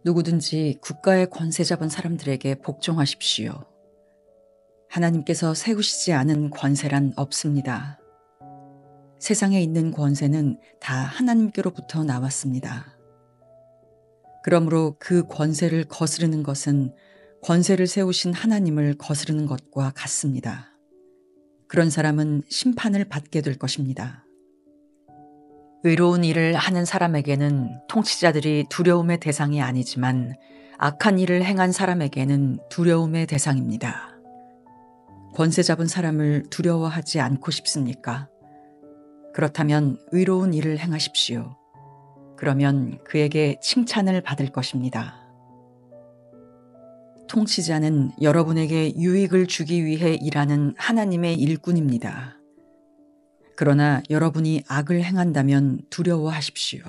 누구든지 국가의 권세 잡은 사람들에게 복종하십시오. 하나님께서 세우시지 않은 권세란 없습니다. 세상에 있는 권세는 다 하나님께로부터 나왔습니다. 그러므로 그 권세를 거스르는 것은 권세를 세우신 하나님을 거스르는 것과 같습니다. 그런 사람은 심판을 받게 될 것입니다. 의로운 일을 하는 사람에게는 통치자들이 두려움의 대상이 아니지만 악한 일을 행한 사람에게는 두려움의 대상입니다. 권세 잡은 사람을 두려워하지 않고 싶습니까? 그렇다면 의로운 일을 행하십시오. 그러면 그에게 칭찬을 받을 것입니다. 통치자는 여러분에게 유익을 주기 위해 일하는 하나님의 일꾼입니다. 그러나 여러분이 악을 행한다면 두려워하십시오.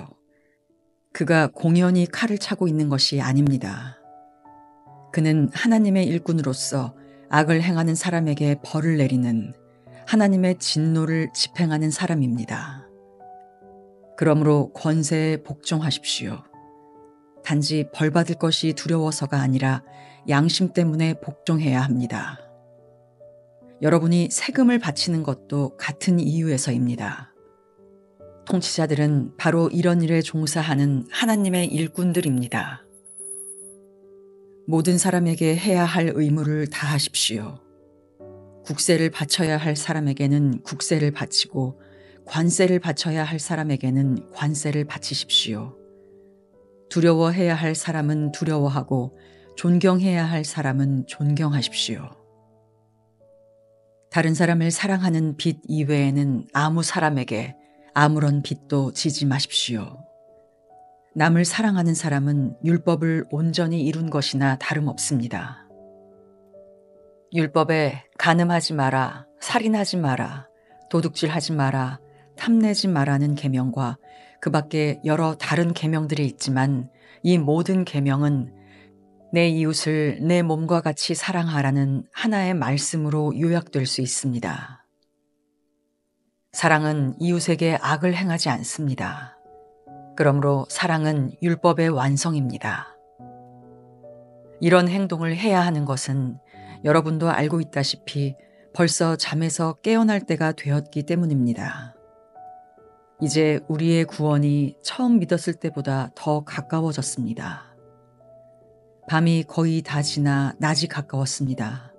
그가 공연히 칼을 차고 있는 것이 아닙니다. 그는 하나님의 일꾼으로서 악을 행하는 사람에게 벌을 내리는 하나님의 진노를 집행하는 사람입니다. 그러므로 권세에 복종하십시오. 단지 벌 받을 것이 두려워서가 아니라 양심 때문에 복종해야 합니다. 여러분이 세금을 바치는 것도 같은 이유에서입니다. 통치자들은 바로 이런 일에 종사하는 하나님의 일꾼들입니다. 모든 사람에게 해야 할 의무를 다하십시오. 국세를 바쳐야 할 사람에게는 국세를 바치고 관세를 바쳐야 할 사람에게는 관세를 바치십시오. 두려워해야 할 사람은 두려워하고 존경해야 할 사람은 존경하십시오. 다른 사람을 사랑하는 빚 이외에는 아무 사람에게 아무런 빚도 지지 마십시오. 남을 사랑하는 사람은 율법을 온전히 이룬 것이나 다름없습니다. 율법에 간음하지 마라, 살인하지 마라, 도둑질하지 마라, 탐내지 마라는 계명과 그 밖에 여러 다른 계명들이 있지만 이 모든 계명은 내 이웃을 내 몸과 같이 사랑하라는 하나의 말씀으로 요약될 수 있습니다. 사랑은 이웃에게 악을 행하지 않습니다. 그러므로 사랑은 율법의 완성입니다. 이런 행동을 해야 하는 것은 여러분도 알고 있다시피 벌써 잠에서 깨어날 때가 되었기 때문입니다. 이제 우리의 구원이 처음 믿었을 때보다 더 가까워졌습니다. 밤이 거의 다 지나 낮이 가까웠습니다.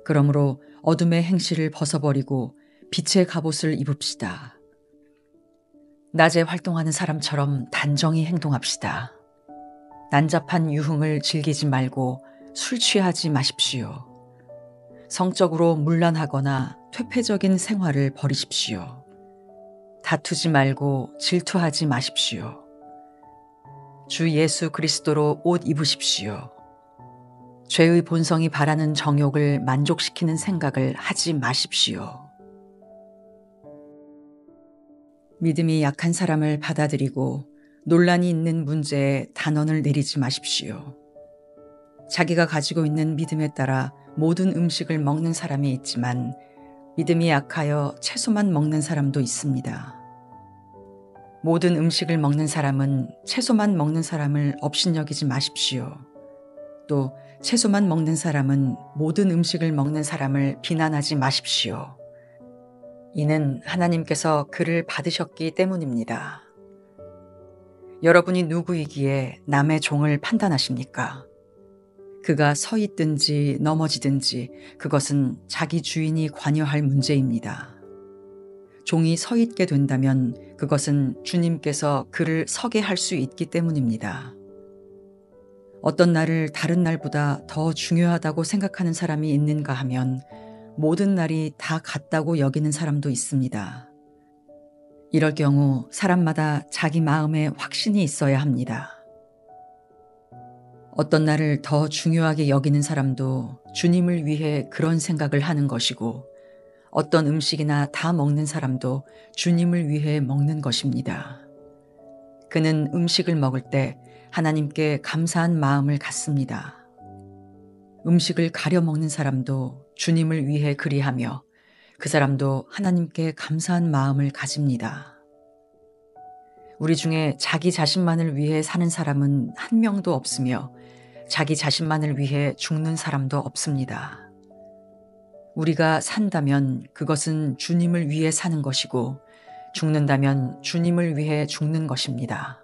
그러므로 어둠의 행실을 벗어버리고 빛의 갑옷을 입읍시다. 낮에 활동하는 사람처럼 단정히 행동합시다. 난잡한 유흥을 즐기지 말고 술 취하지 마십시오. 성적으로 문란하거나 퇴폐적인 생활을 버리십시오. 다투지 말고 질투하지 마십시오. 주 예수 그리스도로 옷 입으십시오. 죄의 본성이 바라는 정욕을 만족시키는 생각을 하지 마십시오. 믿음이 약한 사람을 받아들이고 논란이 있는 문제에 단언을 내리지 마십시오. 자기가 가지고 있는 믿음에 따라 모든 음식을 먹는 사람이 있지만 믿음이 약하여 채소만 먹는 사람도 있습니다. 모든 음식을 먹는 사람은 채소만 먹는 사람을 업신여기지 마십시오. 또 채소만 먹는 사람은 모든 음식을 먹는 사람을 비난하지 마십시오. 이는 하나님께서 그를 받으셨기 때문입니다. 여러분이 누구이기에 남의 종을 판단하십니까? 그가 서 있든지 넘어지든지 그것은 자기 주인이 관여할 문제입니다. 종이 서 있게 된다면 그것은 주님께서 그를 서게 할 수 있기 때문입니다. 어떤 날을 다른 날보다 더 중요하다고 생각하는 사람이 있는가 하면 모든 날이 다 같다고 여기는 사람도 있습니다. 이럴 경우 사람마다 자기 마음에 확신이 있어야 합니다. 어떤 날을 더 중요하게 여기는 사람도 주님을 위해 그런 생각을 하는 것이고 어떤 음식이나 다 먹는 사람도 주님을 위해 먹는 것입니다. 그는 음식을 먹을 때 하나님께 감사한 마음을 갖습니다. 음식을 가려 먹는 사람도 주님을 위해 그리하며 그 사람도 하나님께 감사한 마음을 가집니다. 우리 중에 자기 자신만을 위해 사는 사람은 한 명도 없으며 자기 자신만을 위해 죽는 사람도 없습니다. 우리가 산다면 그것은 주님을 위해 사는 것이고 죽는다면 주님을 위해 죽는 것입니다.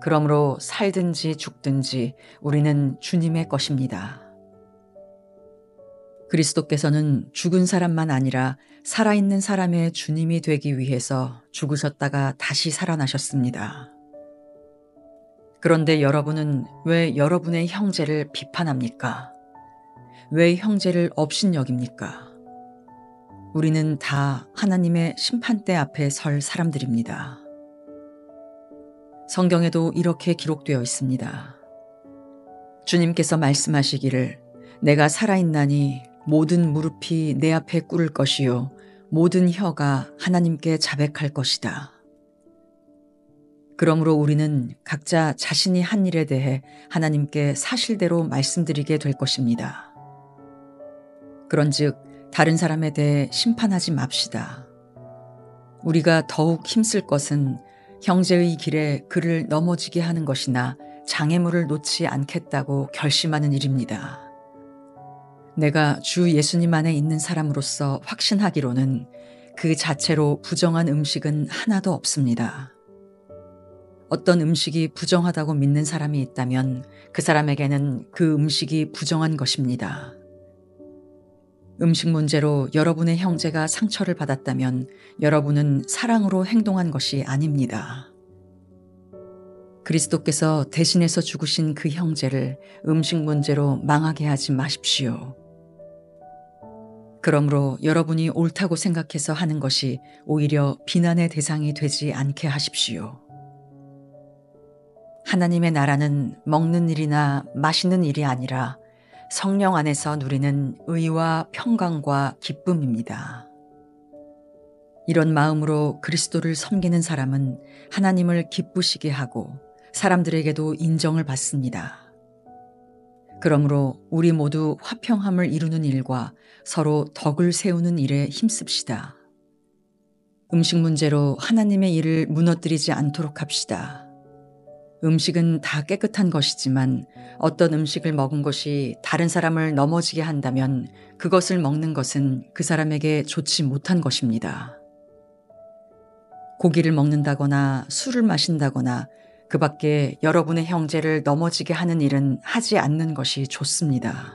그러므로 살든지 죽든지 우리는 주님의 것입니다. 그리스도께서는 죽은 사람만 아니라 살아있는 사람의 주님이 되기 위해서 죽으셨다가 다시 살아나셨습니다. 그런데 여러분은 왜 여러분의 형제를 비판합니까? 왜 형제를 업신여깁니까? 우리는 다 하나님의 심판대 앞에 설 사람들입니다. 성경에도 이렇게 기록되어 있습니다. 주님께서 말씀하시기를 내가 살아있나니 모든 무릎이 내 앞에 꿇을 것이요 모든 혀가 하나님께 자백할 것이다. 그러므로 우리는 각자 자신이 한 일에 대해 하나님께 사실대로 말씀드리게 될 것입니다. 그런즉 다른 사람에 대해 심판하지 맙시다. 우리가 더욱 힘쓸 것은 형제의 길에 그를 넘어지게 하는 것이나 장애물을 놓지 않겠다고 결심하는 일입니다. 내가 주 예수님 안에 있는 사람으로서 확신하기로는 그 자체로 부정한 음식은 하나도 없습니다. 어떤 음식이 부정하다고 믿는 사람이 있다면 그 사람에게는 그 음식이 부정한 것입니다. 음식 문제로 여러분의 형제가 상처를 받았다면 여러분은 사랑으로 행동한 것이 아닙니다. 그리스도께서 대신해서 죽으신 그 형제를 음식 문제로 망하게 하지 마십시오. 그러므로 여러분이 옳다고 생각해서 하는 것이 오히려 비난의 대상이 되지 않게 하십시오. 하나님의 나라는 먹는 일이나 마시는 일이 아니라 성령 안에서 누리는 의와 평강과 기쁨입니다. 이런 마음으로 그리스도를 섬기는 사람은 하나님을 기쁘시게 하고 사람들에게도 인정을 받습니다. 그러므로 우리 모두 화평함을 이루는 일과 서로 덕을 세우는 일에 힘씁시다. 음식 문제로 하나님의 일을 무너뜨리지 않도록 합시다. 음식은 다 깨끗한 것이지만 어떤 음식을 먹은 것이 다른 사람을 넘어지게 한다면 그것을 먹는 것은 그 사람에게 좋지 못한 것입니다. 고기를 먹는다거나 술을 마신다거나 그 밖에 여러분의 형제를 넘어지게 하는 일은 하지 않는 것이 좋습니다.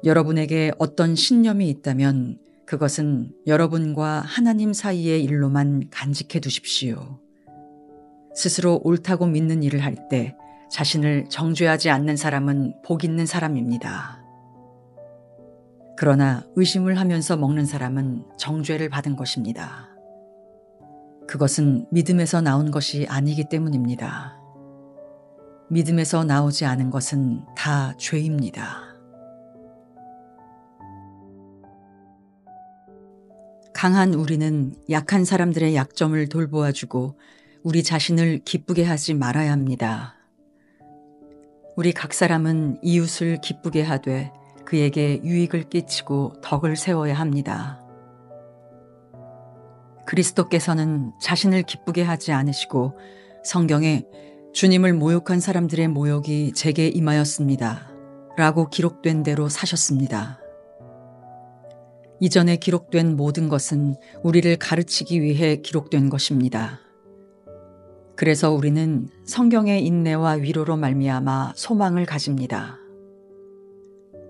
여러분에게 어떤 신념이 있다면 그것은 여러분과 하나님 사이의 일로만 간직해 두십시오. 스스로 옳다고 믿는 일을 할 때 자신을 정죄하지 않는 사람은 복 있는 사람입니다. 그러나 의심을 하면서 먹는 사람은 정죄를 받은 것입니다. 그것은 믿음에서 나온 것이 아니기 때문입니다. 믿음에서 나오지 않은 것은 다 죄입니다. 강한 우리는 약한 사람들의 약점을 돌보아주고 우리 자신을 기쁘게 하지 말아야 합니다. 우리 각 사람은 이웃을 기쁘게 하되 그에게 유익을 끼치고 덕을 세워야 합니다. 그리스도께서는 자신을 기쁘게 하지 않으시고 성경에 주님을 모욕한 사람들의 모욕이 제게 임하였습니다. 라고 기록된 대로 사셨습니다. 이전에 기록된 모든 것은 우리를 가르치기 위해 기록된 것입니다. 그래서 우리는 성경의 인내와 위로로 말미암아 소망을 가집니다.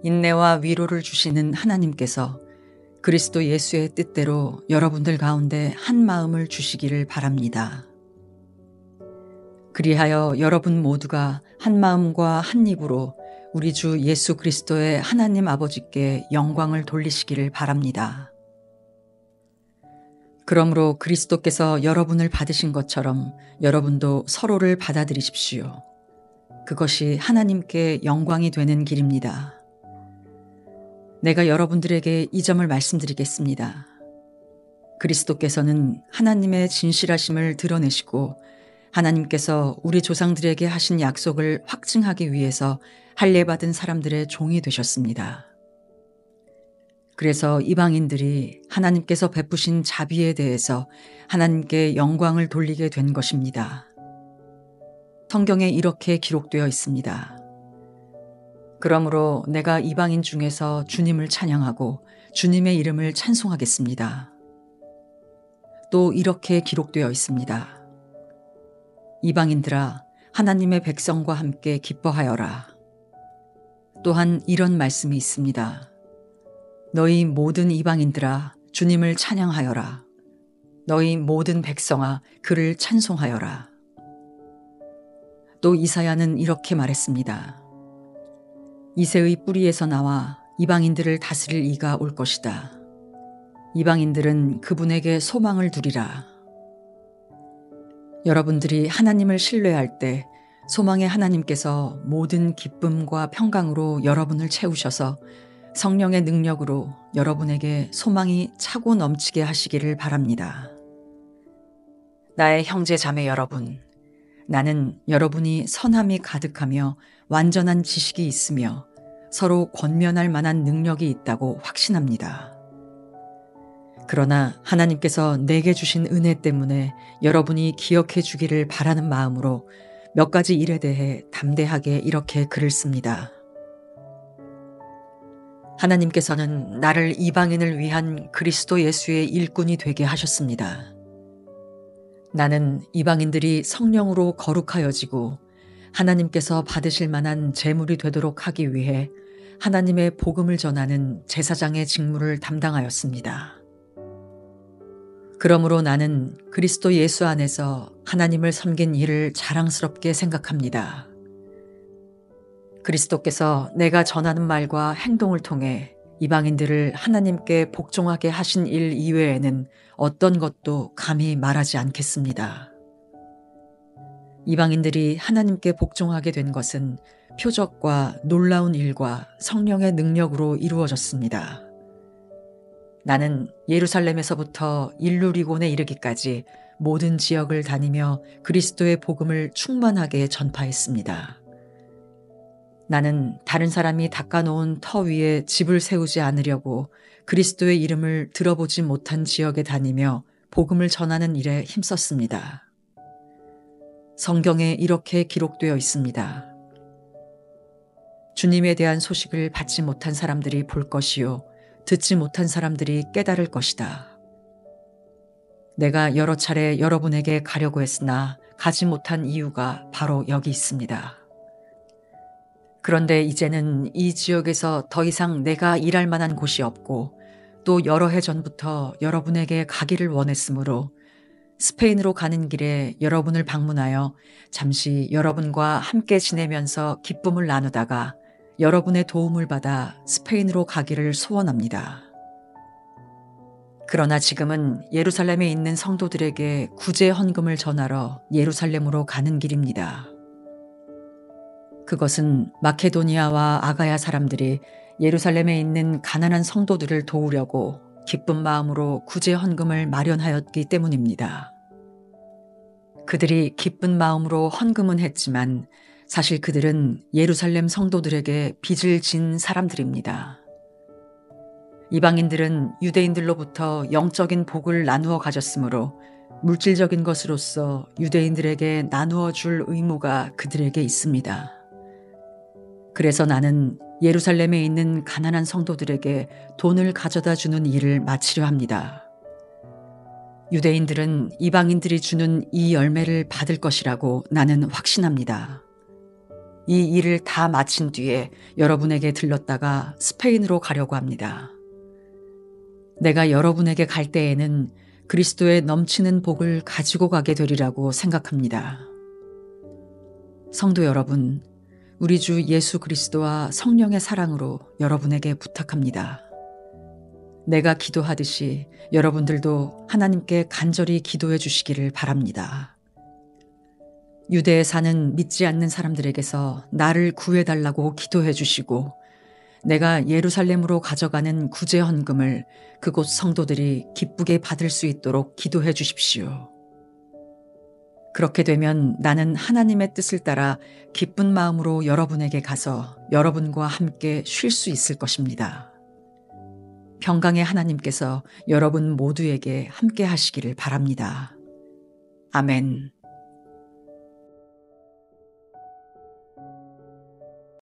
인내와 위로를 주시는 하나님께서 그리스도 예수의 뜻대로 여러분들 가운데 한 마음을 주시기를 바랍니다. 그리하여 여러분 모두가 한 마음과 한 입으로 우리 주 예수 그리스도의 하나님 아버지께 영광을 돌리시기를 바랍니다. 그러므로 그리스도께서 여러분을 받으신 것처럼 여러분도 서로를 받아들이십시오. 그것이 하나님께 영광이 되는 길입니다. 내가 여러분들에게 이 점을 말씀드리겠습니다. 그리스도께서는 하나님의 진실하심을 드러내시고 하나님께서 우리 조상들에게 하신 약속을 확증하기 위해서 할례받은 사람들의 종이 되셨습니다. 그래서 이방인들이 하나님께서 베푸신 자비에 대해서 하나님께 영광을 돌리게 된 것입니다. 성경에 이렇게 기록되어 있습니다. 그러므로 내가 이방인 중에서 주님을 찬양하고 주님의 이름을 찬송하겠습니다. 또 이렇게 기록되어 있습니다. 이방인들아, 하나님의 백성과 함께 기뻐하여라. 또한 이런 말씀이 있습니다. 너희 모든 이방인들아, 주님을 찬양하여라. 너희 모든 백성아, 그를 찬송하여라. 또 이사야는 이렇게 말했습니다. 이새의 뿌리에서 나와 이방인들을 다스릴 이가 올 것이다. 이방인들은 그분에게 소망을 두리라. 여러분들이 하나님을 신뢰할 때 소망의 하나님께서 모든 기쁨과 평강으로 여러분을 채우셔서 성령의 능력으로 여러분에게 소망이 차고 넘치게 하시기를 바랍니다. 나의 형제 자매 여러분, 나는 여러분이 선함이 가득하며 완전한 지식이 있으며 서로 권면할 만한 능력이 있다고 확신합니다. 그러나 하나님께서 내게 주신 은혜 때문에 여러분이 기억해 주기를 바라는 마음으로 몇 가지 일에 대해 담대하게 이렇게 글을 씁니다. 하나님께서는 나를 이방인을 위한 그리스도 예수의 일꾼이 되게 하셨습니다. 나는 이방인들이 성령으로 거룩하여지고 하나님께서 받으실 만한 제물이 되도록 하기 위해 하나님의 복음을 전하는 제사장의 직무를 담당하였습니다. 그러므로 나는 그리스도 예수 안에서 하나님을 섬긴 일을 자랑스럽게 생각합니다. 그리스도께서 내가 전하는 말과 행동을 통해 이방인들을 하나님께 복종하게 하신 일 이외에는 어떤 것도 감히 말하지 않겠습니다. 이방인들이 하나님께 복종하게 된 것은 표적과 놀라운 일과 성령의 능력으로 이루어졌습니다. 나는 예루살렘에서부터 일루리곤에 이르기까지 모든 지역을 다니며 그리스도의 복음을 충만하게 전파했습니다. 나는 다른 사람이 닦아놓은 터 위에 집을 세우지 않으려고 그리스도의 이름을 들어보지 못한 지역에 다니며 복음을 전하는 일에 힘썼습니다. 성경에 이렇게 기록되어 있습니다. 주님에 대한 소식을 받지 못한 사람들이 볼 것이요 듣지 못한 사람들이 깨달을 것이다. 내가 여러 차례 여러분에게 가려고 했으나 가지 못한 이유가 바로 여기 있습니다. 그런데 이제는 이 지역에서 더 이상 내가 일할 만한 곳이 없고 또 여러 해 전부터 여러분에게 가기를 원했으므로 스페인으로 가는 길에 여러분을 방문하여 잠시 여러분과 함께 지내면서 기쁨을 나누다가 여러분의 도움을 받아 스페인으로 가기를 소원합니다. 그러나 지금은 예루살렘에 있는 성도들에게 구제 헌금을 전하러 예루살렘으로 가는 길입니다. 그것은 마케도니아와 아가야 사람들이 예루살렘에 있는 가난한 성도들을 도우려고 기쁜 마음으로 구제 헌금을 마련하였기 때문입니다. 그들이 기쁜 마음으로 헌금은 했지만 사실 그들은 예루살렘 성도들에게 빚을 진 사람들입니다. 이방인들은 유대인들로부터 영적인 복을 나누어 가졌으므로 물질적인 것으로서 유대인들에게 나누어 줄 의무가 그들에게 있습니다. 그래서 나는 예루살렘에 있는 가난한 성도들에게 돈을 가져다 주는 일을 마치려 합니다. 유대인들은 이방인들이 주는 이 열매를 받을 것이라고 나는 확신합니다. 이 일을 다 마친 뒤에 여러분에게 들렀다가 스페인으로 가려고 합니다. 내가 여러분에게 갈 때에는 그리스도의 넘치는 복을 가지고 가게 되리라고 생각합니다. 성도 여러분, 우리 주 예수 그리스도와 성령의 사랑으로 여러분에게 부탁합니다. 내가 기도하듯이 여러분들도 하나님께 간절히 기도해 주시기를 바랍니다. 유대에 사는 믿지 않는 사람들에게서 나를 구해달라고 기도해 주시고 내가 예루살렘으로 가져가는 구제 헌금을 그곳 성도들이 기쁘게 받을 수 있도록 기도해 주십시오. 그렇게 되면 나는 하나님의 뜻을 따라 기쁜 마음으로 여러분에게 가서 여러분과 함께 쉴 수 있을 것입니다. 평강의 하나님께서 여러분 모두에게 함께 하시기를 바랍니다. 아멘.